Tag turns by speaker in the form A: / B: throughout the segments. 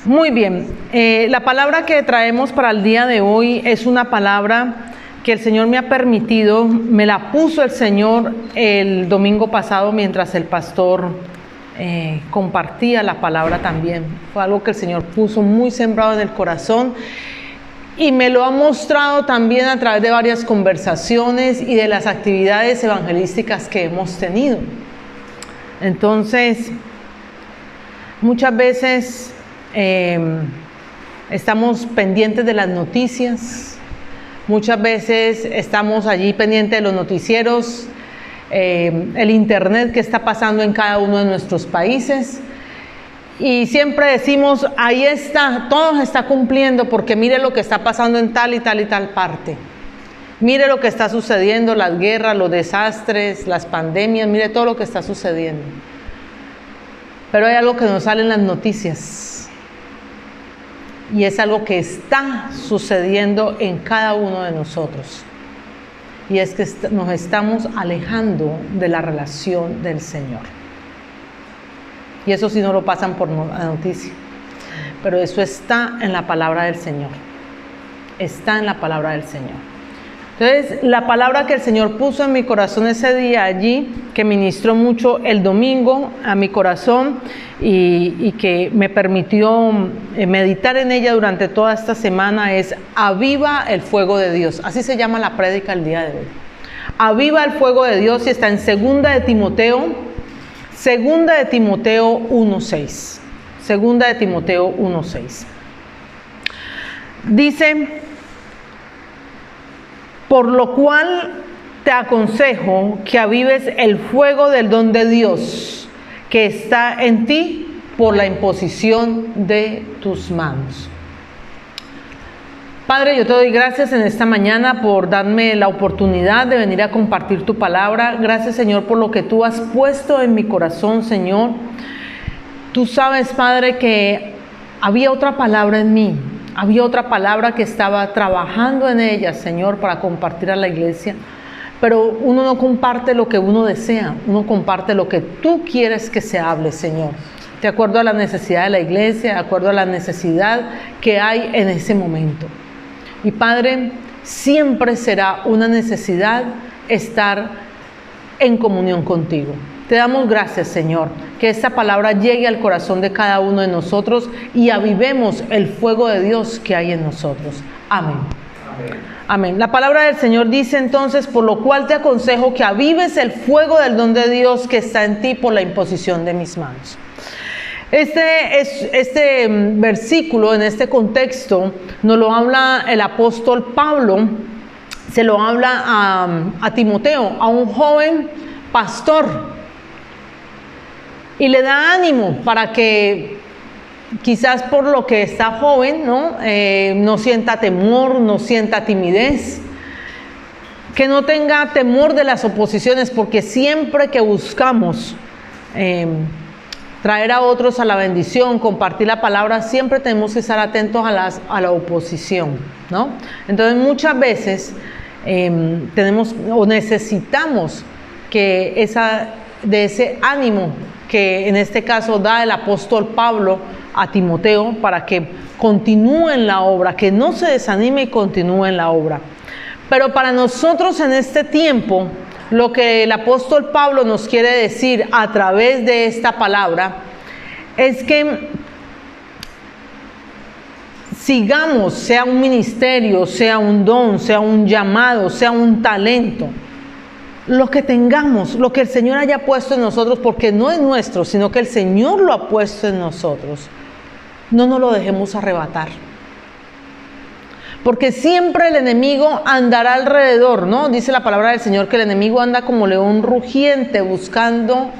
A: Muy bien, la palabra que traemos para el día de hoy es una palabra que el Señor me ha permitido, me la puso el Señor el domingo pasado mientras el pastor compartía la palabra también. Fue algo que el Señor puso muy sembrado en el corazón y me lo ha mostrado también a través de varias conversaciones y de las actividades evangelísticas que hemos tenido. Entonces, muchas veces estamos pendientes de las noticias, muchas veces estamos allí pendientes de los noticieros, el internet que está pasando en cada uno de nuestros países, y siempre decimos, ahí está, todo se está cumpliendo porque mire lo que está pasando en tal y tal y tal parte. Mire lo que está sucediendo, las guerras, los desastres, las pandemias, mire todo lo que está sucediendo. Pero hay algo que nos sale en las noticias. Y es algo que está sucediendo en cada uno de nosotros. Y es que nos estamos alejando de la relación del Señor. Y eso sí no lo pasan por la noticia. Pero eso está en la palabra del Señor. Está en la palabra del Señor. Entonces, la palabra que el Señor puso en mi corazón ese día allí, que ministró mucho el domingo a mi corazón y que me permitió meditar en ella durante toda esta semana, es aviva el fuego de Dios. Así se llama la prédica el día de hoy. Aviva el fuego de Dios, y está en 2 de Timoteo 1:6. 2 de Timoteo 1:6. Dice: por lo cual te aconsejo que avives el fuego del don de Dios que está en ti por la imposición de tus manos. Padre, yo te doy gracias en esta mañana por darme la oportunidad de venir a compartir tu palabra. Gracias, Señor, por lo que tú has puesto en mi corazón, Señor. Tú sabes, Padre, que había otra palabra en mí. Había otra palabra que estaba trabajando en ella, Señor, para compartir a la iglesia. Pero uno no comparte lo que uno desea, uno comparte lo que tú quieres que se hable, Señor. De acuerdo a la necesidad de la iglesia, de acuerdo a la necesidad que hay en ese momento. Y Padre, siempre será una necesidad estar en comunión contigo. Te damos gracias, Señor, que esta palabra llegue al corazón de cada uno de nosotros y avivemos el fuego de Dios que hay en nosotros. Amén. Amén. Amén. La palabra del Señor dice entonces: por lo cual te aconsejo que avives el fuego del don de Dios que está en ti por la imposición de mis manos. Este versículo, en este contexto, nos lo habla el apóstol Pablo, se lo habla a Timoteo, a un joven pastor. Y le da ánimo para que quizás por lo que está joven, no sienta temor, no sienta timidez, que no tenga temor de las oposiciones, porque siempre que buscamos traer a otros a la bendición, compartir la palabra, siempre tenemos que estar atentos a la oposición, ¿no? Entonces muchas veces tenemos o necesitamos que de ese ánimo que en este caso da el apóstol Pablo a Timoteo para que continúe en la obra, que no se desanime y continúe en la obra. Pero para nosotros en este tiempo, lo que el apóstol Pablo nos quiere decir a través de esta palabra es que sigamos, sea un ministerio, sea un don, sea un llamado, sea un talento, lo que tengamos, lo que el Señor haya puesto en nosotros, porque no es nuestro, sino que el Señor lo ha puesto en nosotros, no nos lo dejemos arrebatar. Porque siempre el enemigo andará alrededor, ¿no? Dice la palabra del Señor que el enemigo anda como león rugiente buscando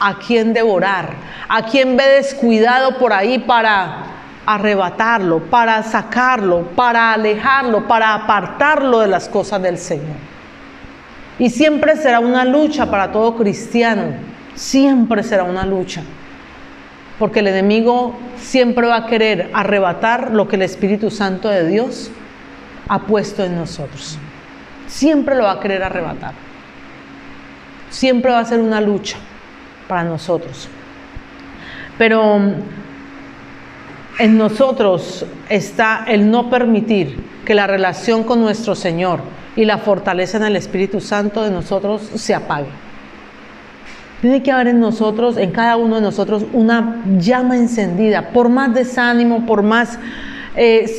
A: a quien devorar, a quien ve descuidado por ahí para arrebatarlo, para sacarlo, para alejarlo, para apartarlo de las cosas del Señor. Y siempre será una lucha para todo cristiano, siempre será una lucha. Porque el enemigo siempre va a querer arrebatar lo que el Espíritu Santo de Dios ha puesto en nosotros. Siempre lo va a querer arrebatar. Siempre va a ser una lucha para nosotros. Pero en nosotros está el no permitir que la relación con nuestro Señor y la fortaleza en el Espíritu Santo de nosotros se apague. Tiene que haber en nosotros, en cada uno de nosotros, una llama encendida. Por más desánimo, por más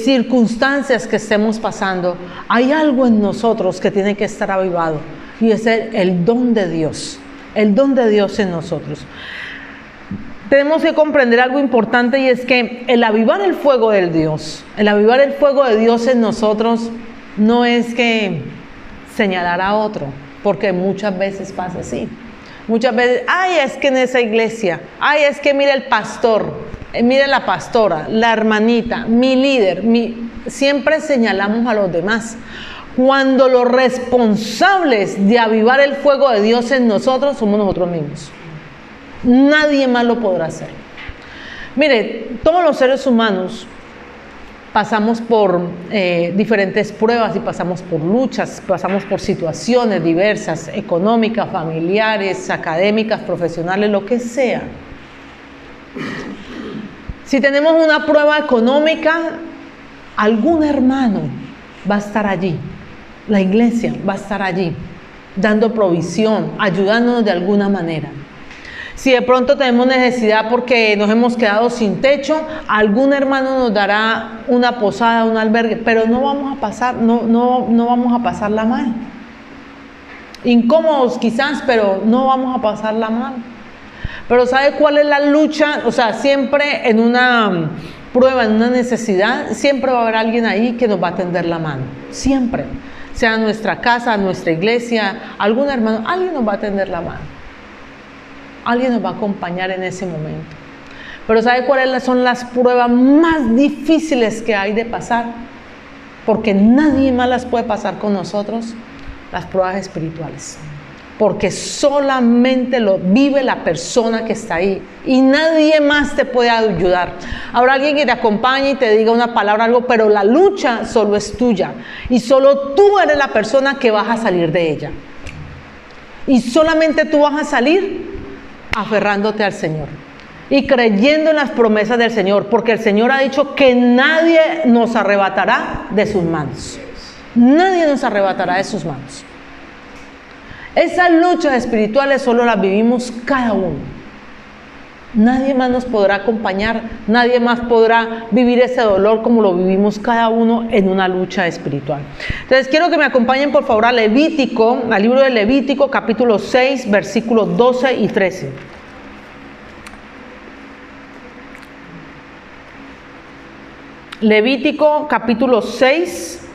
A: circunstancias que estemos pasando, hay algo en nosotros que tiene que estar avivado. Y es el don de Dios. El don de Dios en nosotros. Tenemos que comprender algo importante, y es que el avivar el fuego de Dios, el avivar el fuego de Dios en nosotros, no es que señalar a otro, porque muchas veces pasa así. Muchas veces, ay, es que en esa iglesia, ay, es que mira el pastor, mira la pastora, la hermanita, mi líder, siempre señalamos a los demás. Cuando los responsables de avivar el fuego de Dios en nosotros somos nosotros mismos. Nadie más lo podrá hacer. Mire, todos los seres humanos pasamos por diferentes pruebas y pasamos por luchas, pasamos por situaciones diversas, económicas, familiares, académicas, profesionales, lo que sea. Si tenemos una prueba económica, algún hermano va a estar allí, la iglesia va a estar allí, dando provisión, ayudándonos de alguna manera. Si de pronto tenemos necesidad porque nos hemos quedado sin techo, algún hermano nos dará una posada, un albergue, pero no vamos a pasarla mal. Incómodos quizás, pero no vamos a pasarla mal. Pero ¿sabe cuál es la lucha? O sea, siempre en una prueba, en una necesidad, siempre va a haber alguien ahí que nos va a tender la mano. Siempre. Sea en nuestra casa, nuestra iglesia, algún hermano, alguien nos va a tender la mano. Alguien nos va a acompañar en ese momento. Pero ¿sabe cuáles son las pruebas más difíciles que hay de pasar? Porque nadie más las puede pasar con nosotros. Las pruebas espirituales. Porque solamente lo vive la persona que está ahí. Y nadie más te puede ayudar. Habrá alguien que te acompañe y te diga una palabra, algo, pero la lucha solo es tuya. Y solo tú eres la persona que vas a salir de ella. Y solamente tú vas a salir aferrándote al Señor y creyendo en las promesas del Señor, porque el Señor ha dicho que nadie nos arrebatará de sus manos. Nadie nos arrebatará de sus manos. Esas luchas espirituales solo las vivimos cada uno. Nadie más nos podrá acompañar, nadie más podrá vivir ese dolor como lo vivimos cada uno en una lucha espiritual. Entonces quiero que me acompañen por favor a Levítico, al libro de Levítico, capítulo 6, versículos 12 y 13. Levítico, capítulo 6,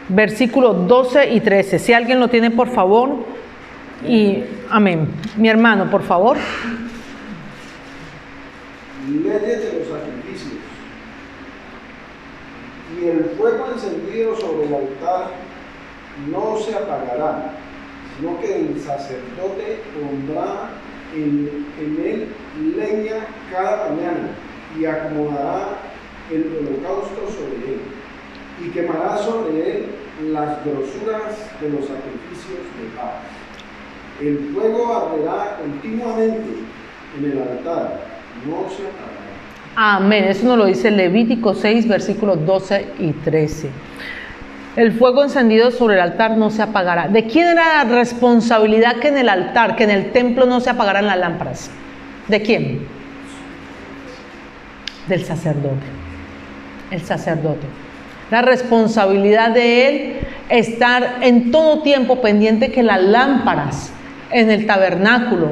A: versículos 12 y 13. Si alguien lo tiene, por favor. Y amén. Mi hermano, por favor.
B: Leyes de los sacrificios. Y el fuego encendido sobre el altar no se apagará, sino que el sacerdote pondrá en él leña cada mañana y acomodará el holocausto sobre él y quemará sobre él las grosuras de los sacrificios de paz. El fuego arderá continuamente en el altar. No se apagará.
A: Amén. Eso nos lo dice Levítico 6, versículos 12 y 13. El fuego encendido sobre el altar no se apagará. ¿De quién era la responsabilidad que en el altar, que en el templo no se apagaran las lámparas? ¿De quién? Del sacerdote. El sacerdote. La responsabilidad de él estar en todo tiempo pendiente que las lámparas en el tabernáculo,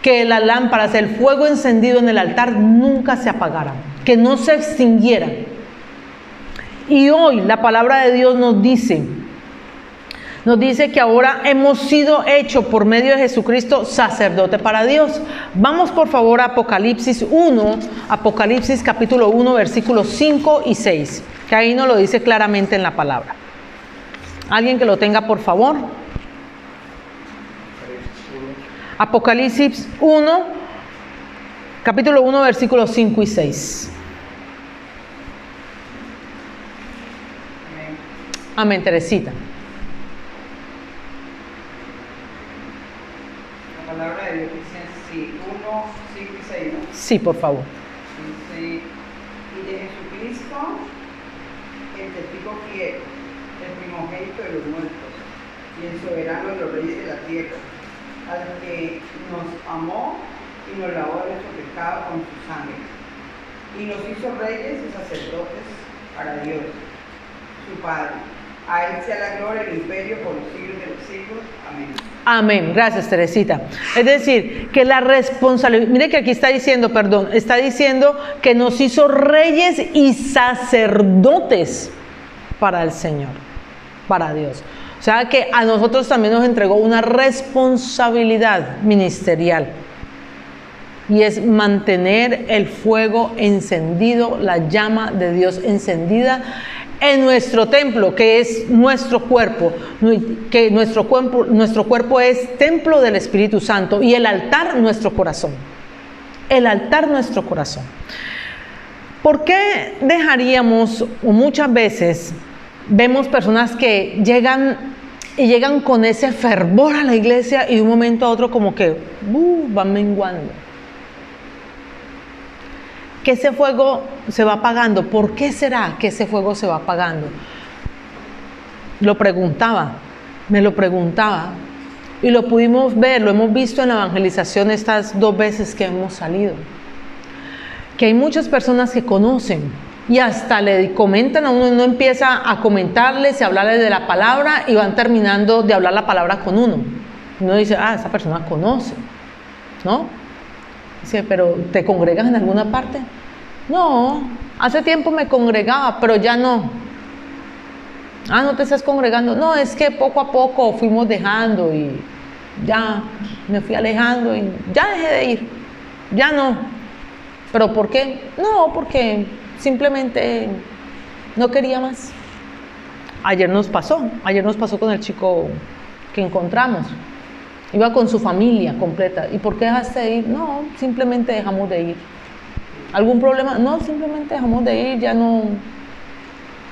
A: que las lámparas, el fuego encendido en el altar nunca se apagara, que no se extinguiera. Y hoy la palabra de Dios nos dice que ahora hemos sido hechos por medio de Jesucristo sacerdote para Dios. Vamos por favor a Apocalipsis 1, Apocalipsis capítulo 1, versículos 5 y 6, que ahí nos lo dice claramente en la palabra. Alguien que lo tenga, por favor. Apocalipsis 1, capítulo 1, versículos 5 y 6. Amén, Teresita.
C: La palabra de Dios dice, sí, 1, 5 y 6, ¿no?
A: Sí, por favor.
C: Dice, y de el testigo fiel, el primogénito de los muertos, y el soberano de los reyes de la tierra, al que nos amó y nos lavó de nuestro pecado con su sangre, y nos hizo reyes y sacerdotes para Dios, su Padre. A él sea la gloria y el imperio por los siglos de los siglos. Amén.
A: Amén. Gracias, Teresita. Es decir, que la responsabilidad, mire que aquí está diciendo, está diciendo que nos hizo reyes y sacerdotes para el Señor, para Dios. O sea que a nosotros también nos entregó una responsabilidad ministerial. Y es mantener el fuego encendido, la llama de Dios encendida en nuestro templo, que es nuestro cuerpo, que nuestro cuerpo es templo del Espíritu Santo, y el altar nuestro corazón. El altar nuestro corazón. ¿Por qué dejaríamos, o muchas veces vemos personas que llegan con ese fervor a la iglesia y de un momento a otro como que van menguando? Que ese fuego se va apagando. ¿Por qué será que ese fuego se va apagando? Me lo preguntaba y lo pudimos ver, lo hemos visto en la evangelización estas 2 veces que hemos salido. Que hay muchas personas que conocen y hasta le comentan a uno, empieza a comentarles y a hablarles de la palabra y van terminando de hablar la palabra con uno. Uno dice, esa persona conoce, ¿no? Dice, pero ¿te congregas en alguna parte? No, hace tiempo me congregaba, pero ya no. ¿No te estás congregando? No, es que poco a poco fuimos dejando y ya me fui alejando y ya dejé de ir. Ya no. ¿Pero por qué? No, porque simplemente no quería más. Ayer nos pasó con el chico que encontramos. Iba con su familia completa. ¿Y por qué dejaste de ir? No, simplemente dejamos de ir. ¿Algún problema? No, simplemente dejamos de ir, ya no.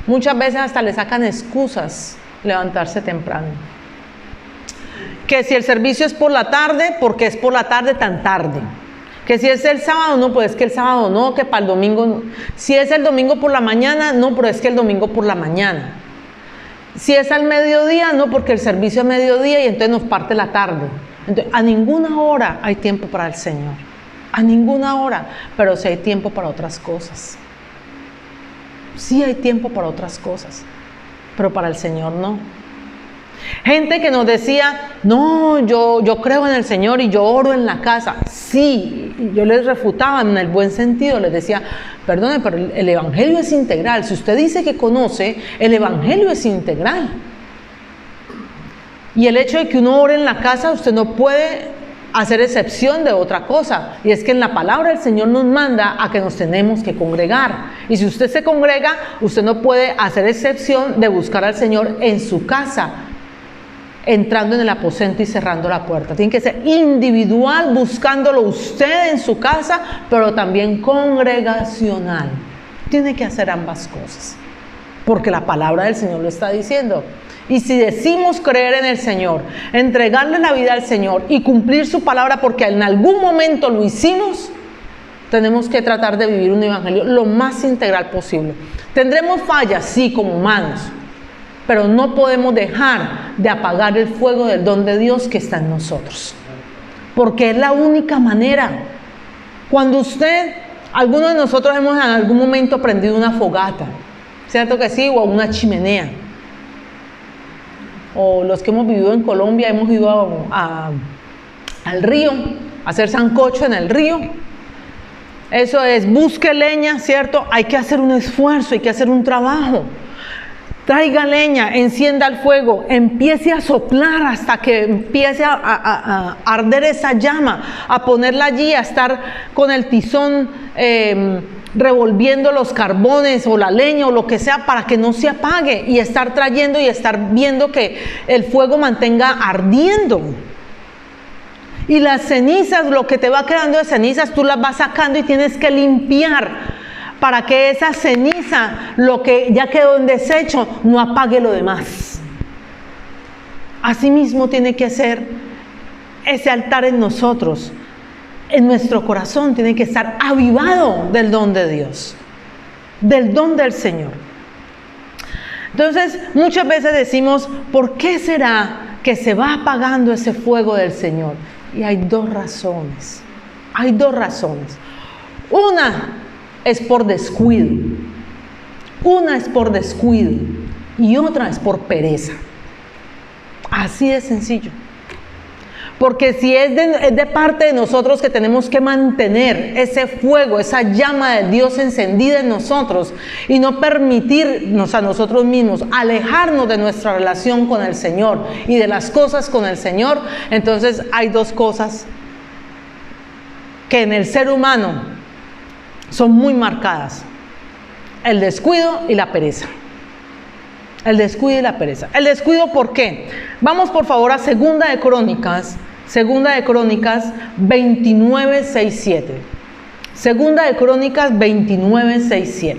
A: Muchas veces hasta le sacan excusas levantarse temprano. Que si el servicio es por la tarde, porque es por la tarde tan tarde. Que si es el sábado, no, pues es que el sábado no, que para el domingo no. Si es el domingo por la mañana, no, pero es que el domingo por la mañana. Si es al mediodía, no, porque el servicio es mediodía y entonces nos parte la tarde. Entonces, a ninguna hora hay tiempo para el Señor. A ninguna hora. Pero sí hay tiempo para otras cosas. Sí hay tiempo para otras cosas. Pero para el Señor no. Gente que nos decía, no, yo creo en el Señor y yo oro en la casa. Sí, yo les refutaba en el buen sentido, les decía, perdone, pero el Evangelio es integral. Si usted dice que conoce, el Evangelio es integral. Y el hecho de que uno ore en la casa, usted no puede hacer excepción de otra cosa. Y es que en la palabra el Señor nos manda a que nos tenemos que congregar. Y si usted se congrega, usted no puede hacer excepción de buscar al Señor en su casa, entrando en el aposento y cerrando la puerta. Tiene que ser individual, buscándolo usted en su casa, pero también congregacional. Tiene que hacer ambas cosas, porque la palabra del Señor lo está diciendo. Y si decimos creer en el Señor, entregarle la vida al Señor y cumplir su palabra, porque en algún momento lo hicimos, tenemos que tratar de vivir un evangelio lo más integral posible. Tendremos fallas, sí, como humanos, pero no podemos dejar de apagar el fuego del don de Dios que está en nosotros, porque es la única manera. Cuando algunos de nosotros hemos en algún momento prendido una fogata, ¿cierto que sí? O una chimenea. O los que hemos vivido en Colombia, hemos ido al río, a hacer sancocho en el río. Eso es, busque leña, ¿cierto? Hay que hacer un esfuerzo, hay que hacer un trabajo. Traiga leña, encienda el fuego, empiece a soplar hasta que empiece a arder esa llama, a ponerla allí, a estar con el tizón revolviendo los carbones o la leña o lo que sea para que no se apague, y estar trayendo y estar viendo que el fuego mantenga ardiendo. Y las cenizas, lo que te va quedando de cenizas, tú las vas sacando y tienes que limpiar para que esa ceniza, lo que ya quedó en desecho, no apague lo demás. Asimismo tiene que ser ese altar en nosotros. En nuestro corazón tiene que estar avivado del don de Dios, del don del Señor. Entonces, muchas veces decimos, ¿por qué será que se va apagando ese fuego del Señor? Y hay dos razones. Hay dos razones. Una es por descuido. Una es por descuido y otra es por pereza. Así de sencillo. Porque si es de parte de nosotros que tenemos que mantener ese fuego, esa llama de Dios encendida en nosotros y no permitirnos a nosotros mismos alejarnos de nuestra relación con el Señor y de las cosas con el Señor, entonces hay dos cosas que en el ser humano son muy marcadas: el descuido y la pereza. El descuido y la pereza. El descuido, ¿por qué? Vamos por favor a Segunda de Crónicas 29:6-7. Segunda de Crónicas 29:6-7.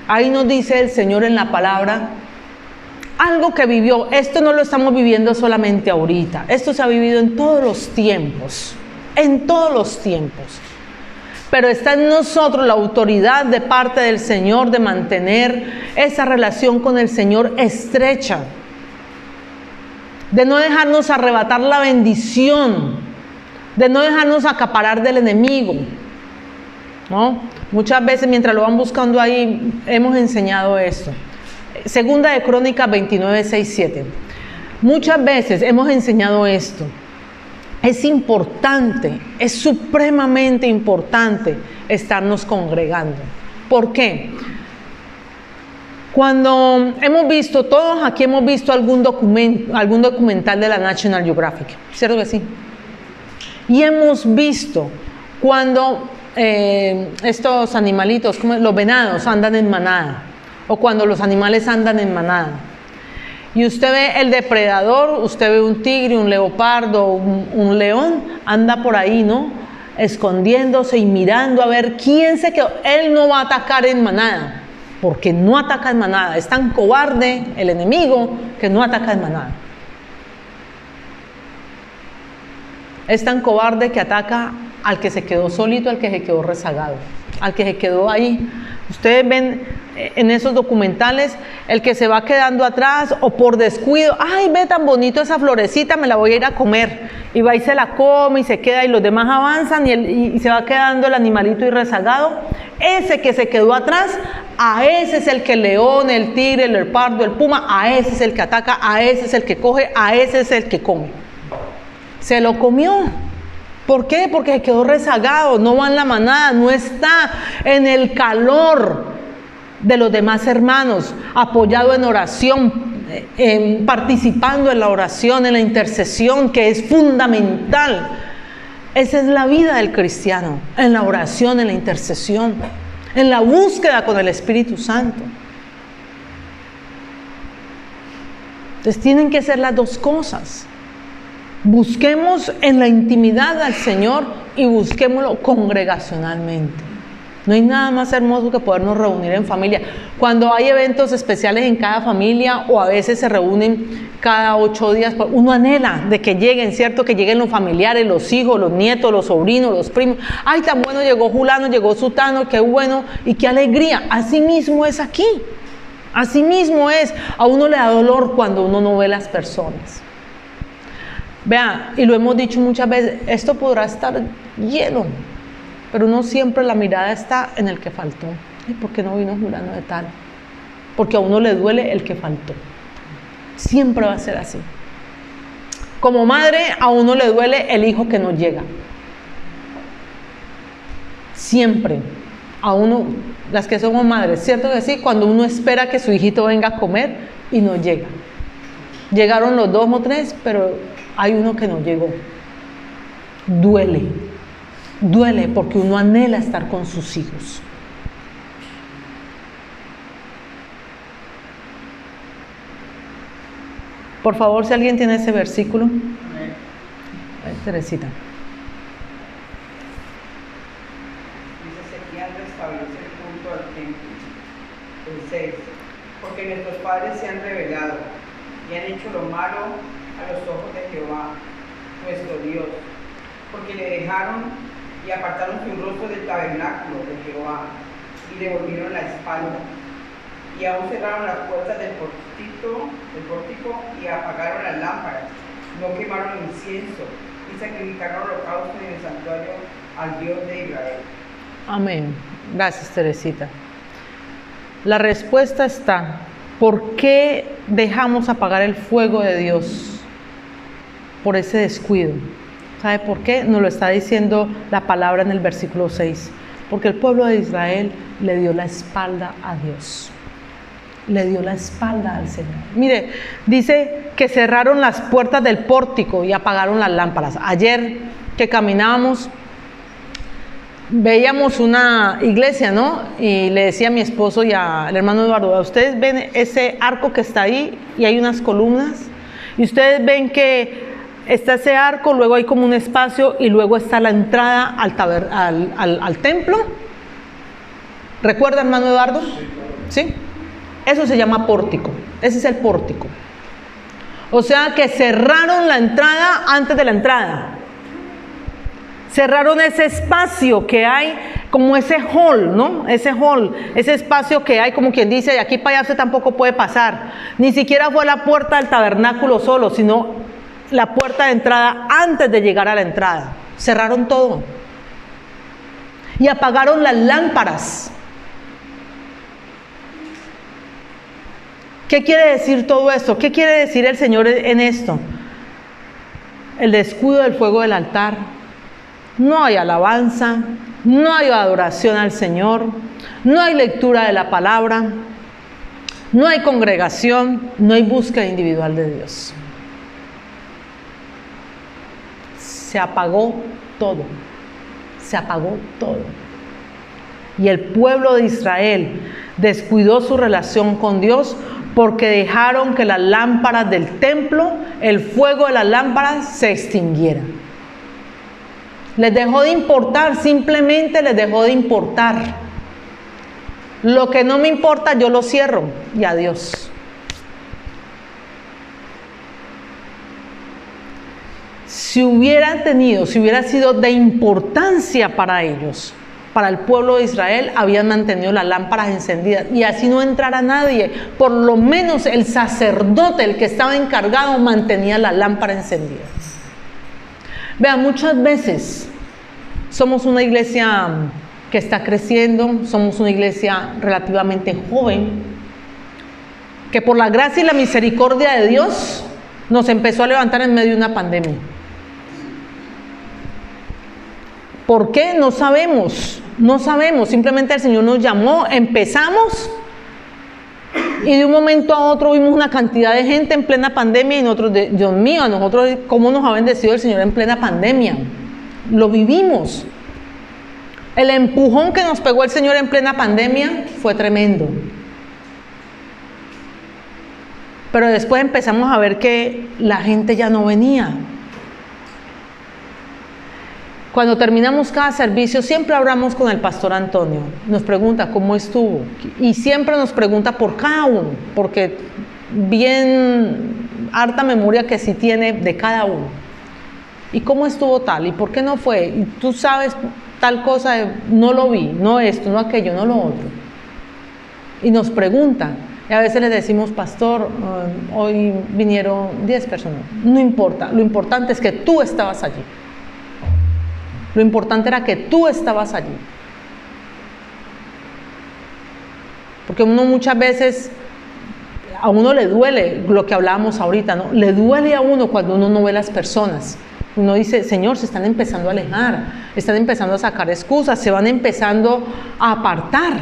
A: Ahí nos dice el Señor en la palabra algo que vivió. Esto no lo estamos viviendo solamente ahorita. Esto se ha vivido en todos los tiempos. En todos los tiempos. Pero está en nosotros la autoridad de parte del Señor de mantener esa relación con el Señor estrecha, de no dejarnos arrebatar la bendición, de no dejarnos acaparar del enemigo, ¿no? Muchas veces mientras lo van buscando ahí hemos enseñado esto. Segunda de Crónicas 29:6-7. Muchas veces hemos enseñado esto. Es importante, es supremamente importante estarnos congregando. ¿Por qué? Cuando hemos visto, todos aquí hemos visto algún documental de la National Geographic, ¿cierto que sí? Y hemos visto cuando estos animalitos, como los venados, andan en manada, o cuando los animales andan en manada. Y usted ve el depredador, usted ve un tigre, un leopardo, un león, anda por ahí, ¿no? Escondiéndose y mirando a ver quién se quedó. Él no va a atacar en manada, porque no ataca en manada. Es tan cobarde el enemigo que no ataca en manada. Es tan cobarde que ataca al que se quedó solito, al que se quedó rezagado, al que se quedó ahí. Ustedes ven en esos documentales el que se va quedando atrás o por descuido, ay, ve tan bonito esa florecita, me la voy a ir a comer, y va y se la come y se queda y los demás avanzan y se va quedando el animalito y rezagado. Ese que se quedó atrás, a ese es el que el león, el tigre, el leopardo, el puma, a ese es el que ataca, a ese es el que coge, a ese es el que come. Se lo comió. ¿Por qué? Porque se quedó rezagado, no va en la manada, no está en el calor de los demás hermanos, apoyado en oración, participando en la oración, en la intercesión, que es fundamental. Esa es la vida del cristiano, en la oración, en la intercesión, en la búsqueda con el Espíritu Santo. Entonces tienen que ser las dos cosas. Busquemos en la intimidad al Señor y busquémoslo congregacionalmente. No hay nada más hermoso que podernos reunir en familia. Cuando hay eventos especiales en cada familia o a veces se reúnen cada 8 días, uno anhela de que lleguen, ¿cierto? Que lleguen los familiares, los hijos, los nietos, los sobrinos, los primos. ¡Ay, tan bueno llegó Julano, llegó Sutano, qué bueno y qué alegría! Así mismo es aquí. Así mismo es. A uno le da dolor cuando uno no ve las personas. Vean, y lo hemos dicho muchas veces, esto podrá estar lleno, pero no siempre la mirada está en el que faltó. ¿Y por qué no vino Julano de tal? Porque a uno le duele el que faltó. Siempre va a ser así. Como madre, a uno le duele el hijo que no llega. Siempre. A uno, las que somos madres, ¿cierto que sí? Cuando uno espera que su hijito venga a comer y no llega. Llegaron los 2 o 3, pero hay uno que no llegó. Duele. Duele porque uno anhela estar con sus hijos. Por favor, si alguien tiene ese versículo. Teresita.
C: Dice Ezequiel, restablece el culto al templo. El 6. Porque nuestros padres se han rebelado y han hecho lo malo a los ojos de Jehová, nuestro Dios, porque le dejaron y apartaron su rostro del tabernáculo de Jehová y le volvieron la espalda. y aún cerraron las puertas del pórtico y apagaron las lámparas, no quemaron incienso y sacrificaron holocaustos en el santuario al Dios de Israel.
A: Amén. Gracias, Teresita. La respuesta está: ¿por qué dejamos apagar el fuego de Dios? Por ese descuido. ¿Sabe por qué? Nos lo está diciendo la palabra en el versículo 6. Porque el pueblo de Israel le dio la espalda a Dios. Le dio la espalda al Señor. Mire, dice que cerraron las puertas del pórtico y apagaron las lámparas. Ayer que caminábamos, veíamos una iglesia, ¿no? Y le decía a mi esposo y al hermano Eduardo: ¿ustedes ven ese arco que está ahí y hay unas columnas? Y ustedes ven que está ese arco, luego hay como un espacio y luego está la entrada al templo. ¿Recuerda, hermano Eduardo? ¿Sí? Eso se llama pórtico. Ese es el pórtico. O sea que cerraron la entrada antes de la entrada. Cerraron ese espacio que hay, como ese hall, ¿no? Ese hall, ese espacio que hay, como quien dice, de aquí para allá usted tampoco puede pasar. Ni siquiera fue la puerta del tabernáculo solo, sino la puerta de entrada antes de llegar a la entrada. Cerraron todo. Y apagaron las lámparas. ¿Qué quiere decir todo esto? ¿Qué quiere decir el Señor en esto? El descuido del fuego del altar. No hay alabanza, no hay adoración al Señor, no hay lectura de la palabra, no hay congregación, no hay búsqueda individual de Dios. Se apagó todo, se apagó todo. Y el pueblo de Israel descuidó su relación con Dios porque dejaron que las lámparas del templo, el fuego de las lámparas se extinguiera. Les dejó de importar, simplemente les dejó de importar. Lo que no me importa, yo lo cierro y adiós. Si hubiera sido de importancia para ellos, para el pueblo de Israel, habían mantenido las lámparas encendidas y así no entrara nadie. Por lo menos el sacerdote, el que estaba encargado, mantenía las lámparas encendidas. Vean, muchas veces somos una iglesia que está creciendo, somos una iglesia relativamente joven, que por la gracia y la misericordia de Dios nos empezó a levantar en medio de una pandemia. ¿Por qué? No sabemos, simplemente el Señor nos llamó, empezamos y de un momento a otro vimos una cantidad de gente en plena pandemia y nosotros, Dios mío, a nosotros cómo nos ha bendecido el Señor en plena pandemia. Lo vivimos. El empujón que nos pegó el Señor en plena pandemia fue tremendo. Pero después empezamos a ver que la gente ya no venía. Cuando terminamos cada servicio, siempre hablamos con el pastor Antonio. Nos pregunta cómo estuvo. Y siempre nos pregunta por cada uno, porque bien harta memoria que sí tiene de cada uno. ¿Y cómo estuvo tal? ¿Y por qué no fue? Y tú sabes tal cosa, no lo vi, no esto, no aquello, no lo otro. Y nos pregunta. Y a veces le decimos: pastor, hoy vinieron 10 personas. No importa, lo importante es que tú estabas allí. Lo importante era que tú estabas allí. Porque uno muchas veces, a uno le duele lo que hablábamos ahorita, ¿no? Le duele a uno cuando uno no ve las personas. Uno dice: Señor, se están empezando a alejar, están empezando a sacar excusas, se van empezando a apartar.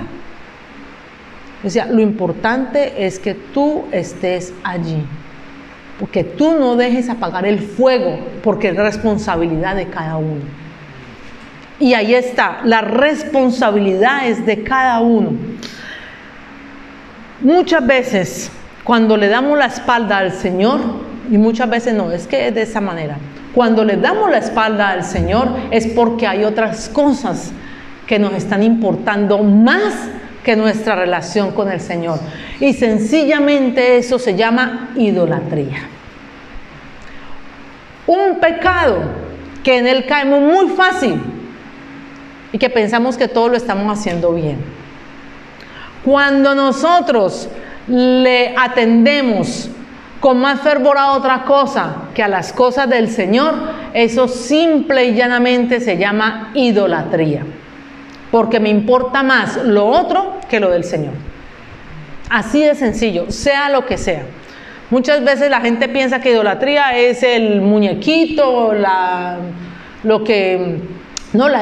A: O sea, lo importante es que tú estés allí. Porque tú no dejes apagar el fuego, porque es responsabilidad de cada uno. Y ahí está, la responsabilidad es de cada uno. Muchas veces, cuando le damos la espalda al Señor, y muchas veces no, es que es de esa manera. Cuando le damos la espalda al Señor es porque hay otras cosas que nos están importando más que nuestra relación con el Señor. Y sencillamente eso se llama idolatría. Un pecado que en él caemos muy fácil y que pensamos que todo lo estamos haciendo bien. Cuando nosotros le atendemos con más fervor a otra cosa que a las cosas del Señor, eso simple y llanamente se llama idolatría. Porque me importa más lo otro que lo del Señor. Así de sencillo, sea lo que sea. Muchas veces la gente piensa que idolatría es el muñequito, la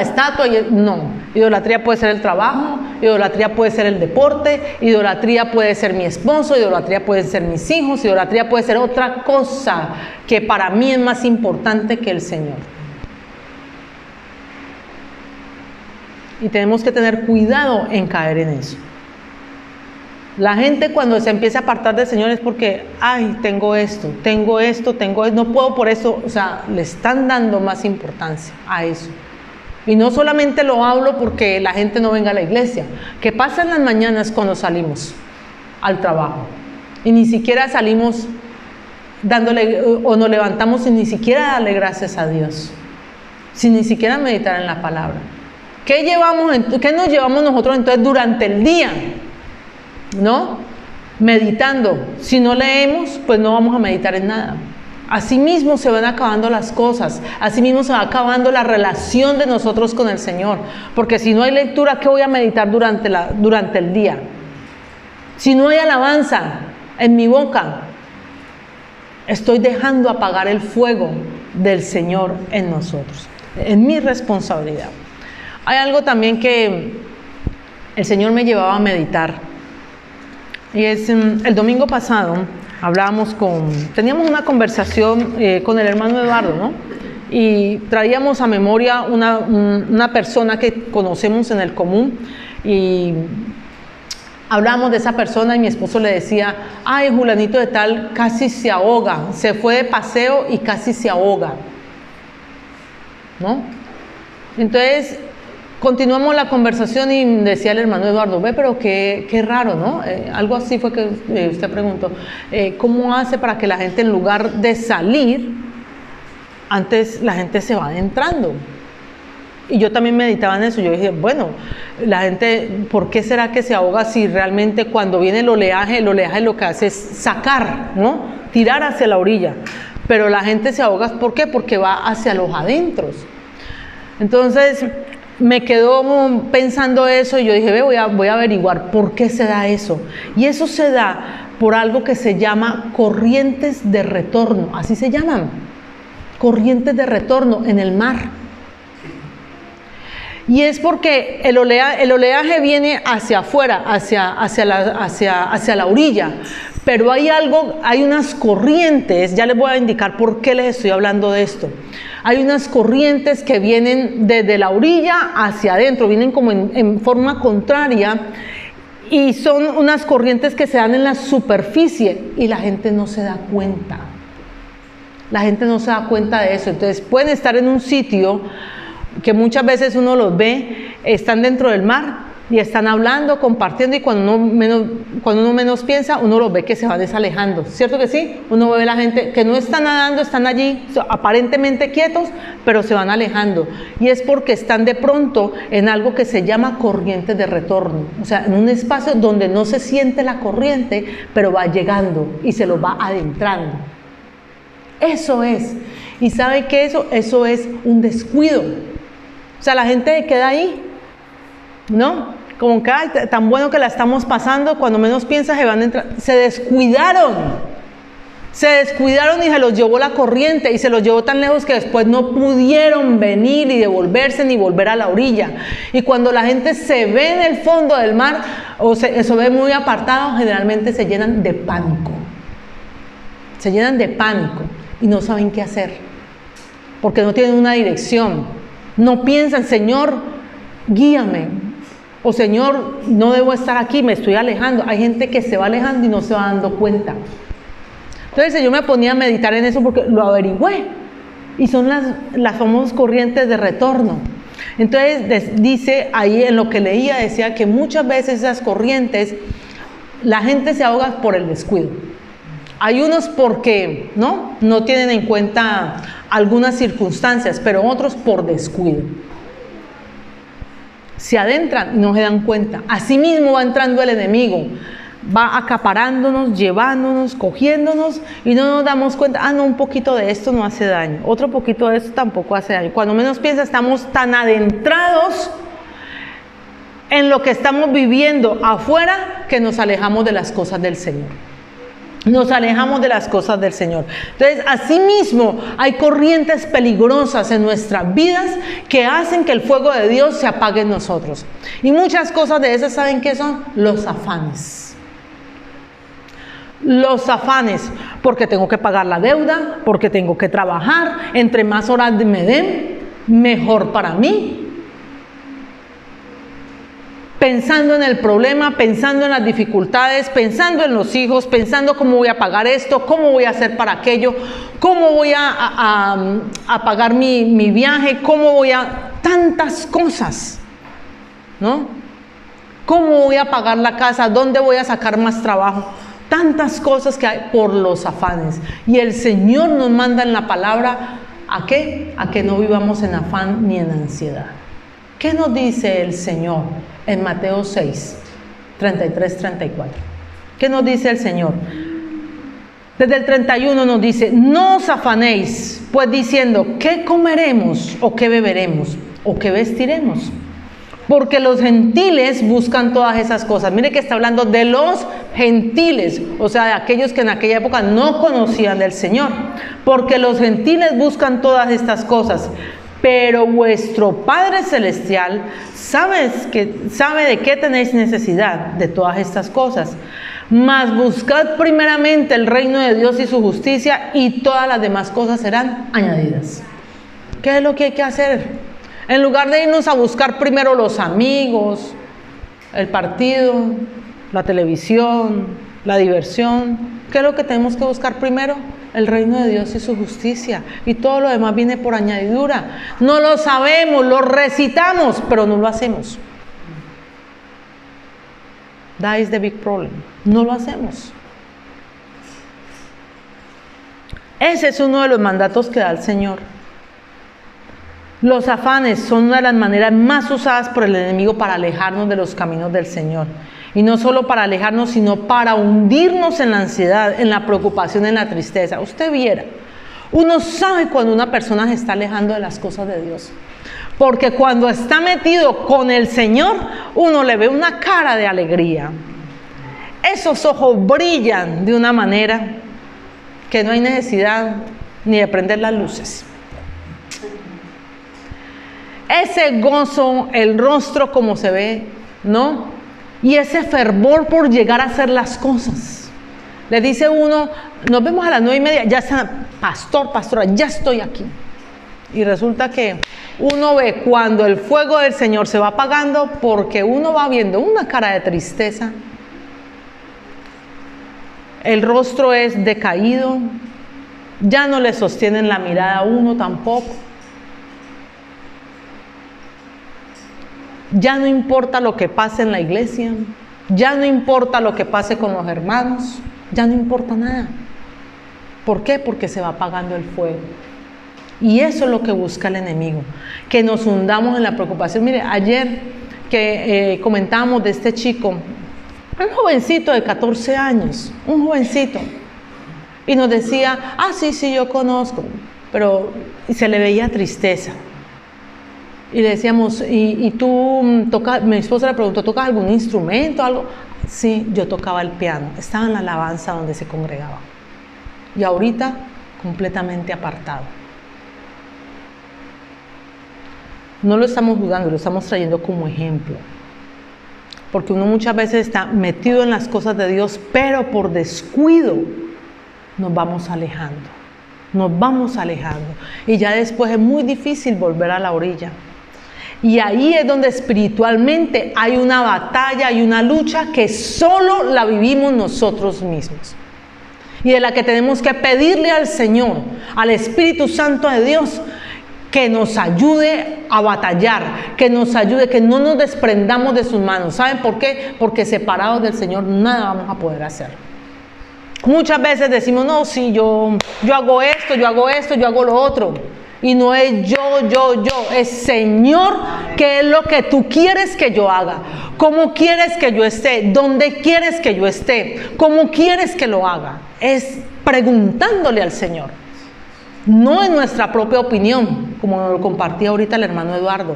A: estatua. No, idolatría puede ser el trabajo, idolatría puede ser el deporte, idolatría puede ser mi esposo, idolatría puede ser mis hijos, idolatría puede ser otra cosa que para mí es más importante que el Señor. Y tenemos que tener cuidado en caer en eso. La gente cuando se empieza a apartar del Señor es porque, ay, tengo esto, no puedo por eso, o sea, le están dando más importancia a eso. Y no solamente lo hablo porque la gente no venga a la iglesia. ¿Qué pasa en las mañanas cuando salimos al trabajo? Y ni siquiera salimos dándole, o nos levantamos sin ni siquiera darle gracias a Dios, sin ni siquiera meditar en la palabra. ¿Qué nos llevamos nosotros entonces durante el día? ¿No? Meditando. Si no leemos, pues no vamos a meditar en nada. Así mismo se van acabando las cosas, así mismo se va acabando la relación de nosotros con el Señor, porque si no hay lectura, ¿qué voy a meditar durante el día? Si no hay alabanza en mi boca, estoy dejando apagar el fuego del Señor en nosotros. Es mi responsabilidad. Hay algo también que el Señor me llevaba a meditar, y es el domingo pasado. Teníamos una conversación con el hermano Eduardo, ¿no? Y traíamos a memoria una persona que conocemos en el común, y hablábamos de esa persona, y mi esposo le decía, ay, Julanito de tal casi se ahoga, se fue de paseo y casi se ahoga, ¿no? Entonces continuamos la conversación y decía el hermano Eduardo, ve, pero qué raro, ¿no? Algo así fue que usted preguntó, ¿cómo hace para que la gente, en lugar de salir, antes la gente se va adentrando? Y yo también meditaba en eso. Yo dije, bueno, la gente, ¿por qué será que se ahoga si realmente cuando viene el oleaje lo que hace es sacar, ¿no? Tirar hacia la orilla? Pero la gente se ahoga, ¿por qué? Porque va hacia los adentros. Entonces me quedó pensando eso, y yo dije, voy a averiguar por qué se da eso. Y eso se da por algo que se llama corrientes de retorno, así se llaman, corrientes de retorno en el mar. Y es porque el oleaje viene hacia afuera, hacia la orilla, pero hay unas corrientes, ya les voy a indicar por qué les estoy hablando de esto. Hay unas corrientes que vienen desde la orilla hacia adentro, vienen como en forma contraria, y son unas corrientes que se dan en la superficie y la gente no se da cuenta. La gente no se da cuenta de eso. Entonces pueden estar en un sitio que muchas veces uno los ve, están dentro del mar y están hablando, compartiendo, y cuando uno menos piensa, uno los ve que se van desalejando, ¿cierto que sí? Uno ve a la gente que no está nadando, están allí aparentemente quietos, pero se van alejando, y es porque están de pronto en algo que se llama corriente de retorno, o sea, en un espacio donde no se siente la corriente, pero va llegando y se lo va adentrando. Eso es. ¿Y sabe qué es eso? Eso es un descuido. O sea, la gente queda ahí, ¿no? Como que ay, tan bueno que la estamos pasando, cuando menos piensas se van a entrar. Se descuidaron y se los llevó la corriente, y se los llevó tan lejos que después no pudieron venir y devolverse ni volver a la orilla. Y cuando la gente se ve en el fondo del mar o se ve muy apartado, generalmente se llenan de pánico. Se llenan de pánico y no saben qué hacer, porque no tienen una dirección. No piensan, Señor, guíame, o Señor, no debo estar aquí, me estoy alejando. Hay gente que se va alejando y no se va dando cuenta. Entonces yo me ponía a meditar en eso porque lo averigüé, y son las famosas corrientes de retorno. Entonces dice ahí, en lo que leía, decía que muchas veces esas corrientes, la gente se ahoga por el descuido. Hay unos porque no tienen en cuenta algunas circunstancias, pero otros por descuido. se adentran y no se dan cuenta. Así mismo va entrando el enemigo, va acaparándonos, llevándonos, cogiéndonos y no nos damos cuenta. Ah, no, un poquito de esto no hace daño, otro poquito de esto tampoco hace daño. Cuando menos piensa, estamos tan adentrados en lo que estamos viviendo afuera que nos alejamos de las cosas del Señor. Nos alejamos de las cosas del Señor. Entonces, asimismo, hay corrientes peligrosas en nuestras vidas que hacen que el fuego de Dios se apague en nosotros. Y muchas cosas de esas, ¿saben qué son? Los afanes. Los afanes, porque tengo que pagar la deuda, porque tengo que trabajar, entre más horas me den, mejor para mí. Pensando en el problema, pensando en las dificultades, pensando en los hijos, pensando cómo voy a pagar esto, cómo voy a hacer para aquello, cómo voy a pagar mi viaje, cómo voy a... tantas cosas, ¿no? ¿Cómo voy a pagar la casa? ¿Dónde voy a sacar más trabajo? Tantas cosas que hay por los afanes. Y el Señor nos manda en la palabra, ¿a qué? A que no vivamos en afán ni en ansiedad. ¿Qué nos dice el Señor en Mateo 6, 33, 34? ¿Qué nos dice el Señor? Desde el 31 nos dice, no os afanéis, pues diciendo, ¿qué comeremos o qué beberemos o qué vestiremos? Porque los gentiles buscan todas esas cosas. Mire que está hablando de los gentiles, o sea, de aquellos que en aquella época no conocían del Señor. Porque los gentiles buscan todas estas cosas. Pero vuestro Padre Celestial sabe de qué tenéis necesidad de todas estas cosas. Mas buscad primeramente el reino de Dios y su justicia, y todas las demás cosas serán añadidas. ¿Qué es lo que hay que hacer? En lugar de irnos a buscar primero los amigos, el partido, la televisión, la diversión, ¿qué es lo que tenemos que buscar primero? El reino de Dios y su justicia, y todo lo demás viene por añadidura. No lo sabemos, lo recitamos, pero no lo hacemos. That is the big problem. No lo hacemos. Ese es uno de los mandatos que da el Señor. Los afanes son una de las maneras más usadas por el enemigo para alejarnos de los caminos del Señor. Y no solo para alejarnos, sino para hundirnos en la ansiedad, en la preocupación, en la tristeza. Usted viera, uno sabe cuando una persona se está alejando de las cosas de Dios. Porque cuando está metido con el Señor, uno le ve una cara de alegría. Esos ojos brillan de una manera que no hay necesidad ni de prender las luces. Ese gozo, el rostro como se ve, ¿no? Y ese fervor por llegar a hacer las cosas. Le dice uno, nos vemos a las 9:30, ya está, pastora, ya estoy aquí. Y resulta que uno ve cuando el fuego del Señor se va apagando, porque uno va viendo una cara de tristeza. El rostro es decaído, ya no le sostienen la mirada a uno tampoco. Ya no importa lo que pase en la iglesia, ya no importa lo que pase con los hermanos, ya no importa nada. ¿Por qué? Porque se va apagando el fuego. Y eso es lo que busca el enemigo, que nos hundamos en la preocupación. Mire, ayer que comentábamos de este chico, un jovencito de 14 años, un jovencito, y nos decía, sí, yo conozco, pero se le veía tristeza. Y le decíamos, ¿y tú tocas? Mi esposa le preguntó, ¿tocas algún instrumento, algo? Sí, yo tocaba el piano, estaba en la alabanza donde se congregaba. Y ahorita, completamente apartado. No lo estamos juzgando, lo estamos trayendo como ejemplo. Porque uno muchas veces está metido en las cosas de Dios, pero por descuido nos vamos alejando. Nos vamos alejando. Y ya después es muy difícil volver a la orilla. Y ahí es donde espiritualmente hay una batalla y una lucha que solo la vivimos nosotros mismos. Y de la que tenemos que pedirle al Señor, al Espíritu Santo de Dios, que nos ayude a batallar, que nos ayude, que no nos desprendamos de sus manos. ¿Saben por qué? Porque separados del Señor nada vamos a poder hacer. Muchas veces decimos, no, sí, yo hago esto, yo hago lo otro. Y no es yo, es Señor, ¿Qué es lo que tú quieres que yo haga? ¿Cómo quieres que yo esté? ¿Dónde quieres que yo esté? ¿Cómo quieres que lo haga? Es preguntándole al Señor. No en nuestra propia opinión, como nos lo compartía ahorita el hermano Eduardo.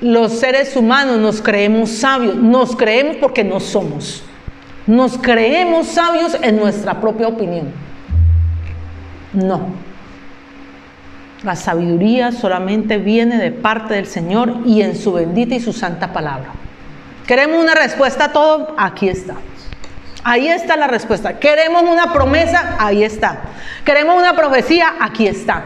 A: Los seres humanos nos creemos sabios, nos creemos porque no somos. Nos creemos sabios en nuestra propia opinión. No. La sabiduría solamente viene de parte del Señor y en su bendita y su santa palabra. ¿Queremos una respuesta a todo? Aquí está. Ahí está la respuesta. ¿Queremos una promesa? Ahí está. ¿Queremos una profecía? Aquí está.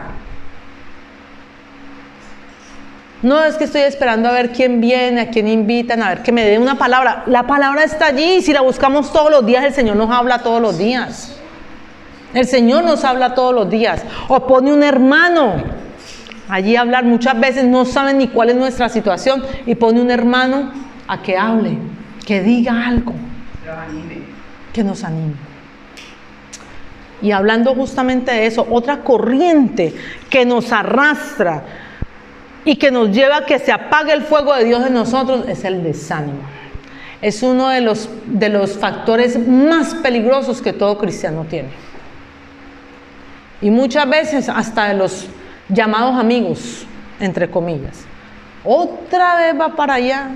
A: No es que estoy esperando a ver quién viene, a quién invitan, a ver que me dé una palabra. La palabra está allí. Si la buscamos todos los días, el Señor nos habla todos los días. El Señor nos habla todos los días. O pone un hermano allí a hablar. Muchas veces no saben ni cuál es nuestra situación y pone un hermano a que hable, que diga algo, que nos anime. Y hablando justamente de eso, otra corriente que nos arrastra y que nos lleva a que se apague el fuego de Dios en nosotros es el desánimo. Es uno de los factores más peligrosos que todo cristiano tiene. Y muchas veces hasta de los llamados amigos, entre comillas. Otra vez va para allá,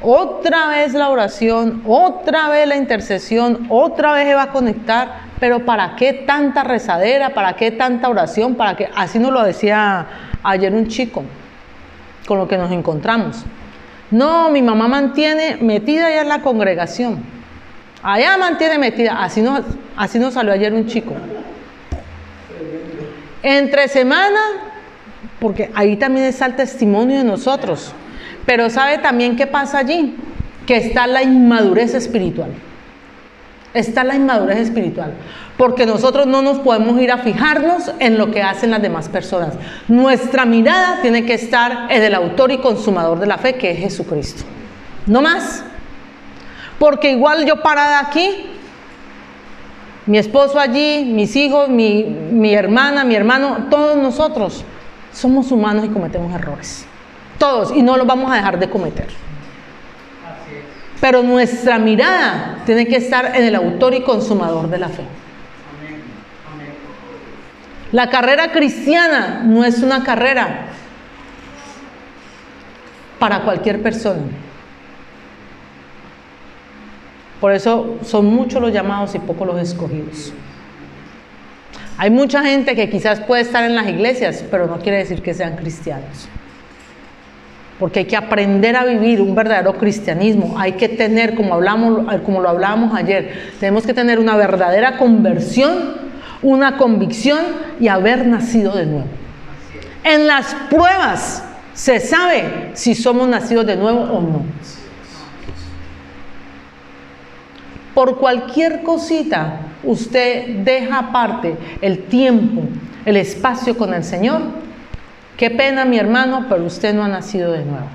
A: otra vez la oración, otra vez la intercesión, otra vez se va a conectar, pero ¿para qué tanta rezadera? ¿Para qué tanta oración? ¿Para qué? Así nos lo decía ayer un chico con lo que nos encontramos. No, mi mamá mantiene metida allá en la congregación, allá mantiene metida, así nos salió ayer un chico. Entre semana, porque ahí también está el testimonio de nosotros, pero ¿sabe también qué pasa allí? Que está la inmadurez espiritual. Está la inmadurez espiritual, porque nosotros no nos podemos ir a fijarnos en lo que hacen las demás personas. Nuestra mirada tiene que estar en el autor y consumador de la fe, que es Jesucristo. No más. Porque igual yo parada aquí, mi esposo allí, mis hijos, mi hermana, mi hermano, todos nosotros somos humanos y cometemos errores. Todos, y no los vamos a dejar de cometer. Pero nuestra mirada tiene que estar en el autor y consumador de la fe. La carrera cristiana no es una carrera para cualquier persona. Por eso son muchos los llamados y pocos los escogidos. Hay mucha gente que quizás puede estar en las iglesias, pero no quiere decir que sean cristianos. Porque hay que aprender a vivir un verdadero cristianismo. Hay que tener, como lo hablábamos ayer, tenemos que tener una verdadera conversión, una convicción y haber nacido de nuevo. En las pruebas se sabe si somos nacidos de nuevo o no. Por cualquier cosita, usted deja aparte el tiempo, el espacio con el Señor. Qué pena, mi hermano, pero usted no ha nacido de nuevo.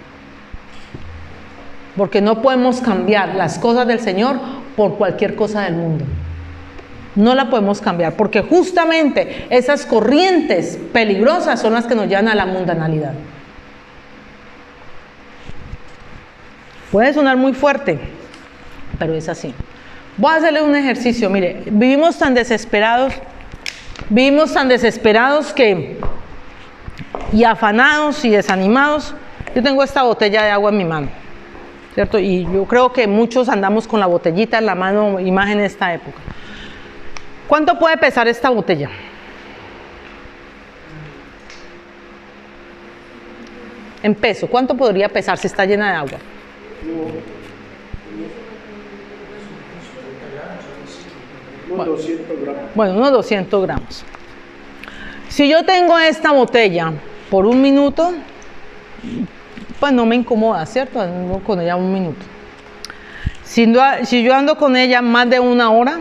A: Porque no podemos cambiar las cosas del Señor por cualquier cosa del mundo. No la podemos cambiar, porque justamente esas corrientes peligrosas son las que nos llevan a la mundanalidad. Puede sonar muy fuerte, pero es así. Voy a hacerle un ejercicio. Mire, vivimos tan desesperados y afanados y desanimados. Yo tengo esta botella de agua en mi mano, ¿cierto? Y yo creo que muchos andamos con la botellita en la mano, y más en esta época. ¿Cuánto puede pesar esta botella? En peso, ¿cuánto podría pesar si está llena de agua?
B: Unos 200 gramos.
A: Bueno, unos 200 gramos. Si yo tengo esta botella por un minuto, pues no me incomoda, ¿cierto? Ando con ella un minuto. Si yo ando con ella más de una hora,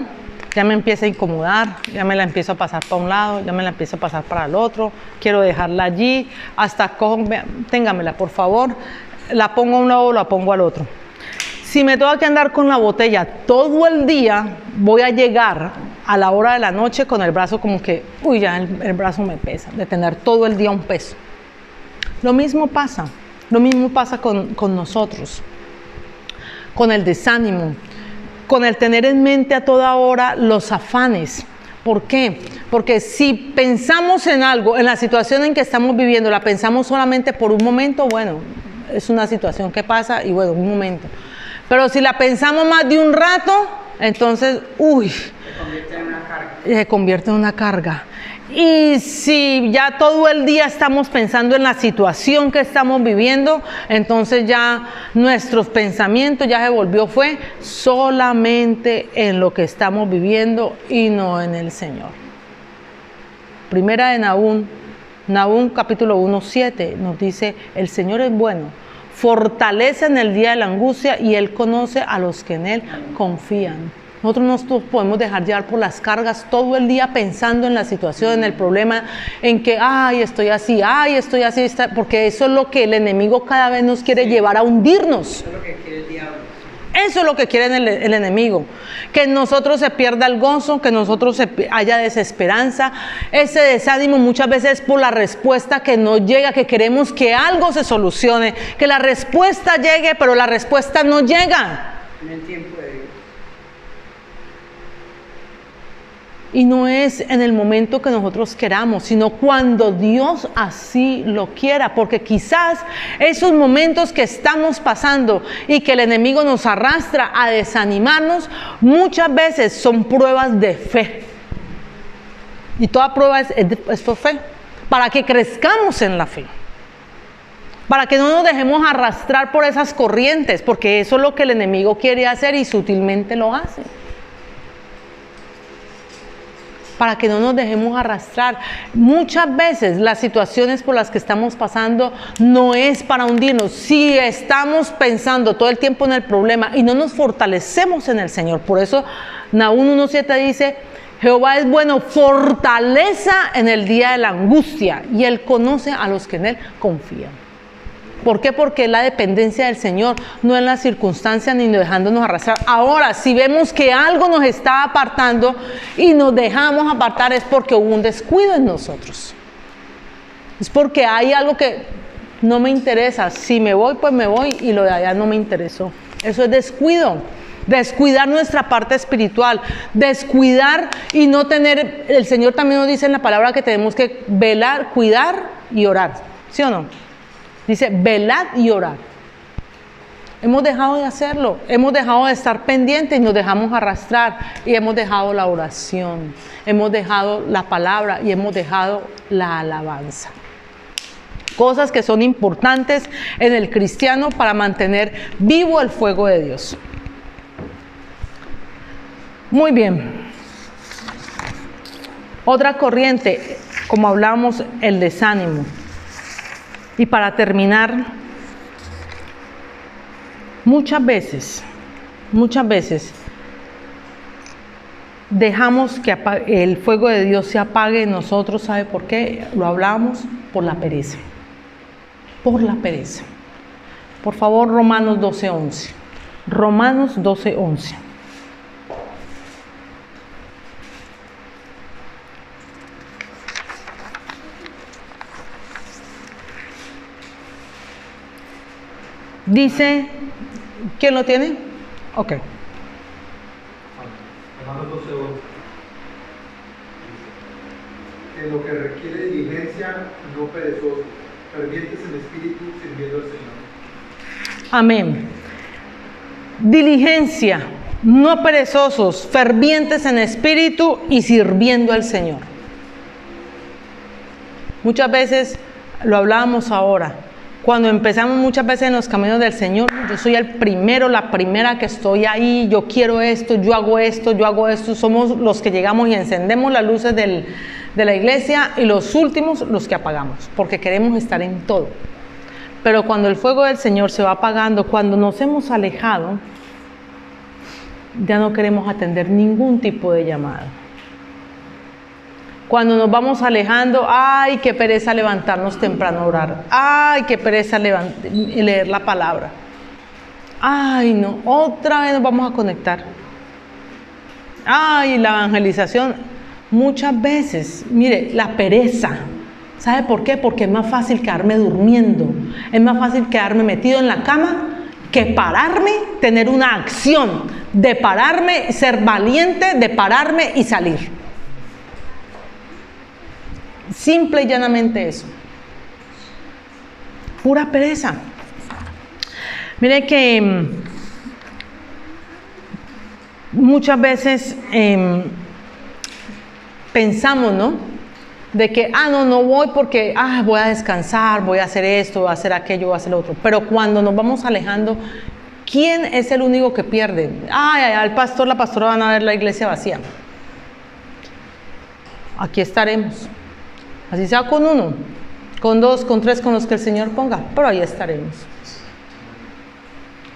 A: ya me empieza a incomodar, ya me la empiezo a pasar para un lado, ya me la empiezo a pasar para el otro, quiero dejarla allí, hasta téngamela por favor, la pongo a un lado o la pongo al otro. Si me tengo que andar con la botella todo el día, voy a llegar a la hora de la noche con el brazo como que, uy, ya el brazo me pesa, de tener todo el día un peso. Lo mismo pasa Lo mismo pasa con nosotros, con el desánimo, con el tener en mente a toda hora los afanes. ¿Por qué? Porque si pensamos en algo, en la situación en que estamos viviendo, la pensamos solamente por un momento, bueno, es una situación que pasa y bueno, un momento. Pero si la pensamos más de un rato, entonces, se convierte en una carga. Y si ya todo el día estamos pensando en la situación que estamos viviendo, entonces ya nuestros pensamientos ya se volvió solamente en lo que estamos viviendo y no en el Señor. Primera de Nahum capítulo 1:7 nos dice: el Señor es bueno, fortalece en el día de la angustia y Él conoce a los que en Él confían. Nosotros no nos podemos dejar llevar por las cargas todo el día pensando en la situación, en el problema, en que, estoy así, porque eso es lo que el enemigo cada vez nos quiere llevar a hundirnos.
C: Eso es lo que quiere el diablo.
A: Eso es lo que quiere el enemigo, que en nosotros se pierda el gozo, que en nosotros haya desesperanza, ese desánimo muchas veces por la respuesta que no llega, que queremos que algo se solucione, que la respuesta llegue, pero la respuesta no llega.
C: En el tiempo de Dios.
A: Y no es en el momento que nosotros queramos, sino cuando Dios así lo quiera, porque quizás esos momentos que estamos pasando y que el enemigo nos arrastra a desanimarnos, muchas veces son pruebas de fe. Y toda prueba es por fe, para que crezcamos en la fe, para que no nos dejemos arrastrar por esas corrientes, porque eso es lo que el enemigo quiere hacer y sutilmente lo hace. Para que no nos dejemos arrastrar. Muchas veces las situaciones por las que estamos pasando no es para hundirnos. Si estamos pensando todo el tiempo en el problema y no nos fortalecemos en el Señor. Por eso Nahum 1:7 dice: Jehová es bueno, fortaleza en el día de la angustia, y Él conoce a los que en Él confían. ¿Por qué? Porque es la dependencia del Señor, no en las circunstancias ni dejándonos arrastrar. Ahora, si vemos que algo nos está apartando y nos dejamos apartar, es porque hubo un descuido en nosotros. Es porque hay algo que no me interesa. Si me voy, pues me voy, y lo de allá no me interesó. Eso es descuido. Descuidar nuestra parte espiritual, descuidar y no tener. El Señor también nos dice en la palabra que tenemos que velar, cuidar y orar. ¿Sí o no? Dice, velad y orad. Hemos dejado de hacerlo, hemos dejado de estar pendientes y nos dejamos arrastrar, y hemos dejado la oración, hemos dejado la palabra y hemos dejado la alabanza. Cosas que son importantes en el cristiano para mantener vivo el fuego de Dios. Muy bien. Otra corriente, como hablamos, el desánimo. Y para terminar, muchas veces dejamos que el fuego de Dios se apague en nosotros. ¿Sabe por qué? Lo hablamos, por la pereza. Por la pereza. Por favor, Romanos 12:11. Romanos 12:11. Dice, ¿quién lo tiene? Ok.
D: Romanos 12:11. En lo que requiere diligencia, no perezosos, fervientes en espíritu, sirviendo al Señor.
A: Amén. Diligencia, no perezosos, fervientes en espíritu y sirviendo al Señor. Muchas veces, lo hablábamos ahora, cuando empezamos muchas veces en los caminos del Señor, yo soy el primero, la primera que estoy ahí, yo quiero esto, yo hago esto, somos los que llegamos y encendemos las luces de la iglesia, y los últimos los que apagamos, porque queremos estar en todo. Pero cuando el fuego del Señor se va apagando, cuando nos hemos alejado, ya no queremos atender ningún tipo de llamado. Cuando nos vamos alejando, ¡ay, qué pereza levantarnos temprano a orar! ¡Ay, qué pereza leer la palabra! ¡Ay, no! Otra vez nos vamos a conectar. ¡Ay, la evangelización! Muchas veces, mire, la pereza ¿Sabe por qué? Porque es más fácil quedarme durmiendo, es más fácil quedarme metido en la cama que pararme, tener una acción de pararme, ser valiente, de pararme y salir. Simple y llanamente eso. Pura pereza. Mire que muchas veces pensamos, ¿no? De que, no voy porque, voy a descansar, voy a hacer esto, voy a hacer aquello, voy a hacer lo otro. Pero cuando nos vamos alejando, ¿quién es el único que pierde? El pastor, la pastora van a ver la iglesia vacía. Aquí estaremos. Así sea con uno, con dos, con tres, con los que el Señor ponga, pero ahí estaremos.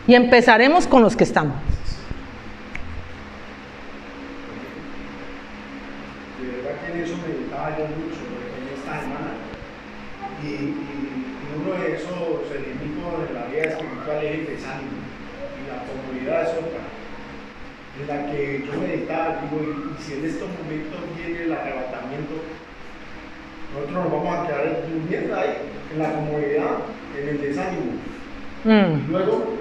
A: Y empezaremos con los que estamos.
B: Yo mucho en esta semana y uno de esos enemigos de la vida espiritual es el desánimo y la comodidad es otra en la que yo meditaba, digo, y si en estos momentos viene el arrebatamiento, nosotros nos vamos a quedar durmiendo ahí en la comodidad, en el desánimo. Y luego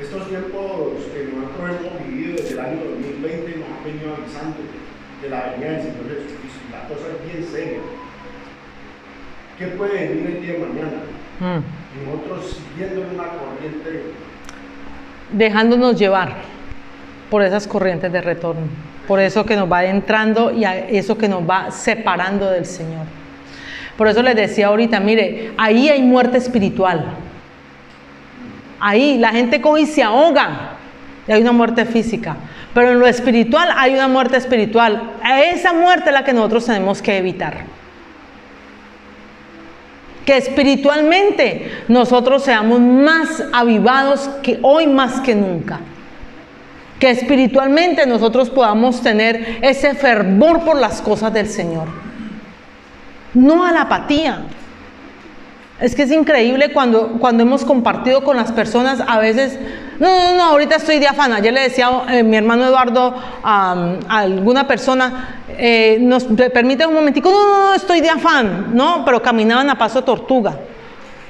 B: estos tiempos que nosotros hemos vivido desde el año 2020 nos han venido avisando de la venida del Señor Jesucristo. La cosa es bien seria. ¿Qué puede venir el día de mañana? Y nosotros siguiendo una corriente,
A: dejándonos llevar por esas corrientes de retorno, por eso que nos va entrando y a eso que nos va separando del Señor. Por eso les decía ahorita, mire, ahí hay muerte espiritual. Ahí la gente coge y se ahoga y hay una muerte física. Pero en lo espiritual hay una muerte espiritual. Esa muerte es la que nosotros tenemos que evitar. Que espiritualmente nosotros seamos más avivados que hoy más que nunca. Que espiritualmente nosotros podamos tener ese fervor por las cosas del Señor. No a la apatía. Es que es increíble cuando hemos compartido con las personas, a veces, no, ahorita estoy de afán. Ayer le decía mi hermano Eduardo a alguna persona, nos permite un momentico, no, estoy de afán, no, pero caminaban a paso tortuga.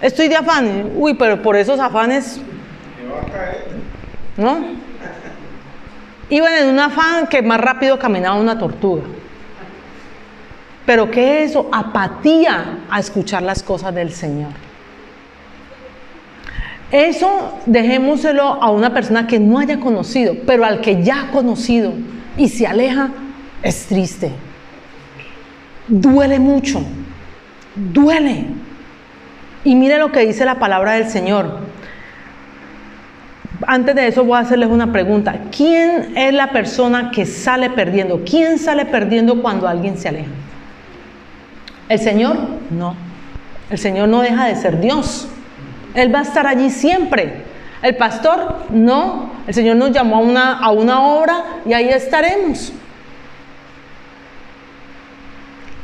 A: Estoy de afán, pero por esos afanes, ¿no? Iban en un afán que más rápido caminaba una tortuga. ¿Pero qué es eso? Apatía a escuchar las cosas del Señor. Eso dejémoselo a una persona que no haya conocido, pero al que ya ha conocido y se aleja, es triste. Duele mucho. Duele. Y mire lo que dice la palabra del Señor. Antes de eso voy a hacerles una pregunta. ¿Quién es la persona que sale perdiendo? ¿Quién sale perdiendo cuando alguien se aleja? ¿El Señor? No. El Señor no deja de ser Dios. Él va a estar allí siempre. ¿El pastor? No. El Señor nos llamó a una obra y ahí estaremos.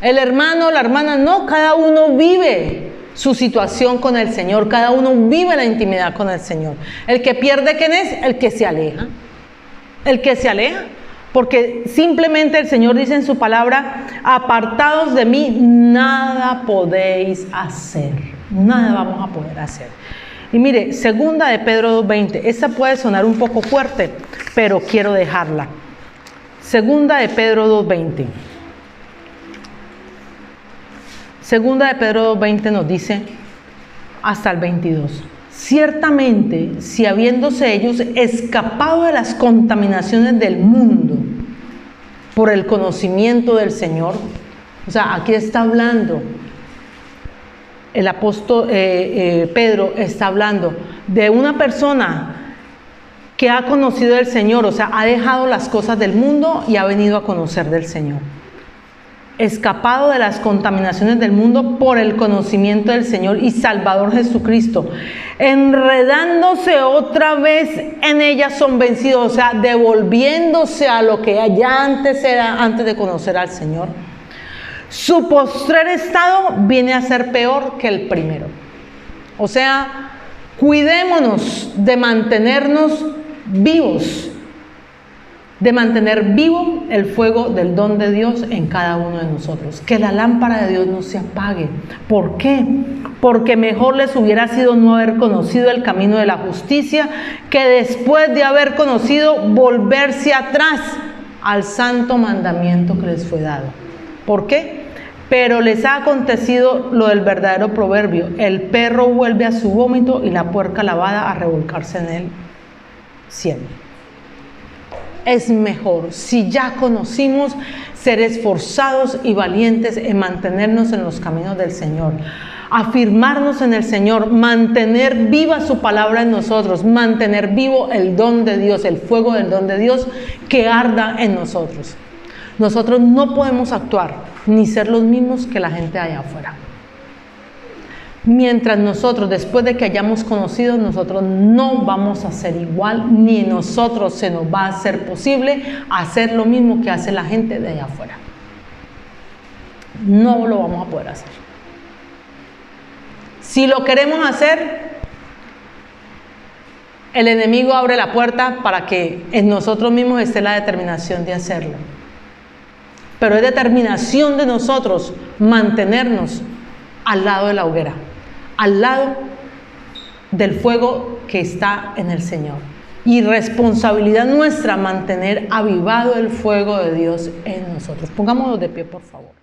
A: El hermano, la hermana, no. Cada uno vive su situación con el Señor. Cada uno vive la intimidad con el Señor. El que pierde, ¿quién es? El que se aleja. El que se aleja. Porque simplemente el Señor dice en su palabra, apartados de mí, nada podéis hacer. Nada vamos a poder hacer. Y mire, segunda de Pedro 2:20. Esta puede sonar un poco fuerte, pero quiero dejarla. Segunda de Pedro 2:20. Segunda de Pedro 2:20 nos dice hasta el 22. Ciertamente, si habiéndose ellos escapado de las contaminaciones del mundo por el conocimiento del Señor, o sea, aquí está hablando, el apóstol Pedro está hablando de una persona que ha conocido del Señor, o sea, ha dejado las cosas del mundo y ha venido a conocer del Señor. Escapado de las contaminaciones del mundo por el conocimiento del Señor y Salvador Jesucristo, enredándose otra vez en ellas son vencidos, o sea, devolviéndose a lo que ya antes era, antes de conocer al Señor. Su postrer estado viene a ser peor que el primero. O sea, cuidémonos de mantenernos vivos de mantener vivo el fuego del don de Dios en cada uno de nosotros. Que la lámpara de Dios no se apague. ¿Por qué? Porque mejor les hubiera sido no haber conocido el camino de la justicia que después de haber conocido volverse atrás al santo mandamiento que les fue dado. ¿Por qué? Pero les ha acontecido lo del verdadero proverbio: el perro vuelve a su vómito y la puerca lavada a revolcarse en él siempre. Es mejor, si ya conocimos, ser esforzados y valientes en mantenernos en los caminos del Señor, afirmarnos en el Señor, mantener viva su palabra en nosotros, mantener vivo el don de Dios, el fuego del don de Dios que arda en nosotros. Nosotros no podemos actuar ni ser los mismos que la gente allá afuera. Mientras nosotros, después de que hayamos conocido, nosotros no vamos a ser igual, ni nosotros se nos va a hacer posible hacer lo mismo que hace la gente de allá afuera. No lo vamos a poder hacer. Si lo queremos hacer, el enemigo abre la puerta para que en nosotros mismos esté la determinación de hacerlo. Pero es determinación de nosotros mantenernos al lado de la hoguera, al lado del fuego que está en el Señor. Y responsabilidad nuestra mantener avivado el fuego de Dios en nosotros. Pongámonos de pie, por favor.